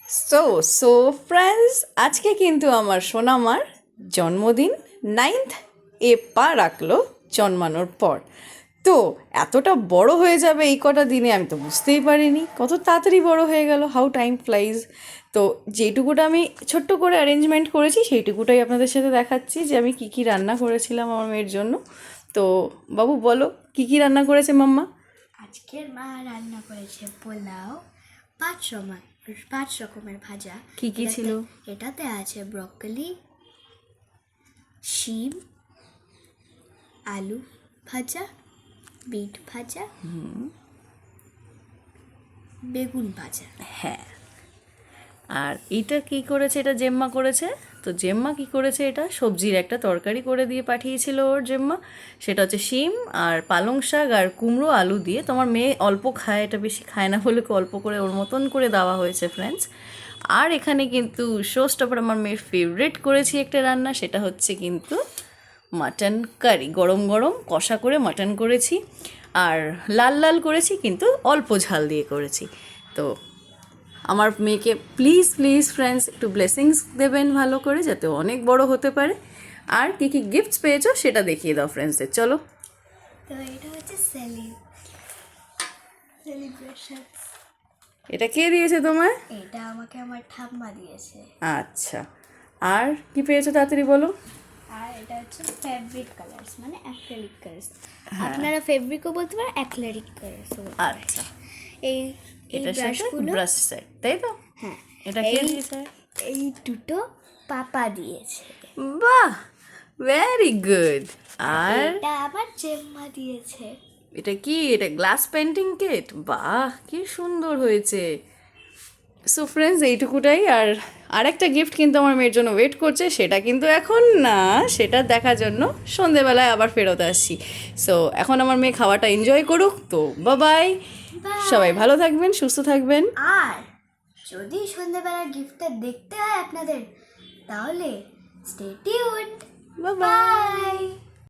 So friends, আজকে কিন্তু আমার সোনামার জন্মদিন। 9th এ পা রাখলো জন্মানোর পর। তো এতটা বড় হয়ে যাবে এই কটা দিনে আমি তো বুঝতেই পারিনি, কত তাড়াতাড়ি বড় হয়ে গেল, হাউ টাইম ফ্লাইজ। তো যেটুকুটা আমি ছোট্ট করে অ্যারেঞ্জমেন্ট করেছি সেইটুকুটাই আপনাদের সাথে দেখাচ্ছি যে আমি কী কী রান্না করেছিলাম আমার মেয়ের জন্য। তো বাবু বলো, কী কী রান্না করেছে মাম্মা? আজকের মা রান্না করেছে পোলাও, 5 রকমের ভাজা। কি কি ছিল? এটাতে আছে ব্রকলি, শিম, আলু ভাজা, বিট ভাজা, বেগুন ভাজা। হ্যাঁ, আর এটা কি করেছে? এটা জেম্মা করেছে। তো জেম্মা কি করেছে? এটা সবজির একটা তরকারি করে দিয়ে পাঠিয়েছিল ওর জেম্মা। সেটা হচ্ছে শিম আর পালং শাক আর কুমড়ো আলু দিয়ে। তোমার মেয়ে অল্প খায়, এটা বেশি খায় না বলে অল্প করে ওর মতন করে দেওয়া হয়েছে ফ্রেন্ডস। আর এখানে কিন্তু শোস্টপার আমার মেয়ের ফেভারিট করেছি একটা রান্না, সেটা হচ্ছে কিন্তু মাটন কারি। গরম গরম কষা করে মাটন করেছি, আর লাল লাল করেছি কিন্তু অল্প ঝাল দিয়ে করেছি। তো আমার মেয়েকে প্লিজ প্লিজ ফ্রেন্ডস একটু ব্লেসিংস দেবেন ভালো করে, যাতে অনেক বড় হতে পারে। আর কী কী গিফটস পেয়েছো সেটা দেখিয়ে দাও ফ্রেন্ডসদের, চলো। তো এটা হচ্ছে সেলিব্রেশন। এটা কে দিয়েছে তোমায়? এটা আমাকে আমার ঠাম্মা দিয়েছে। আচ্ছা, আর কি পেয়েছো তাড়াতাড়ি বলো। আর এটা হচ্ছে ফেব্রিক কালার্স, মানে অ্যাক্রিলিক কালার্স। আপনারা ফেব্রিকও বলতে পারেন, অ্যাক্রিলিক কালার্সও বলতে পারেন। আচ্ছা, এই এটা ব্রাশগুলো, ব্রাশ সেট, তাই তো? হ্যাঁ, এটা কে দিয়েছে? এই দুটো পাপা দিয়েছে। বাহ, ভেরি গুড। আর এটা আবার জেম্মা দিয়েছে। এটা কি? এটা গ্লাস পেন্টিং কিট। বাহ, কি সুন্দর হয়েছে। So friends, এইটুকুটাই। আর আরেকটা গিফট কিন্তু আমার মেয়ের জন্য ওয়েট করছে, সেটা কিন্তু এখন না, সেটা দেখার জন্য সন্ধেবেলায় আবার ফেরত আসছি। সো এখন আমার মেয়ে খাওয়াটা এনজয় করুক। তো বাই, সবাই ভালো থাকবেন, সুস্থ থাকবেন। আর যদি সন্ধ্যাবেলার গিফটটা দেখতে হয় আপনাদের, তাহলে স্টে টিউনড। বাই। বাই।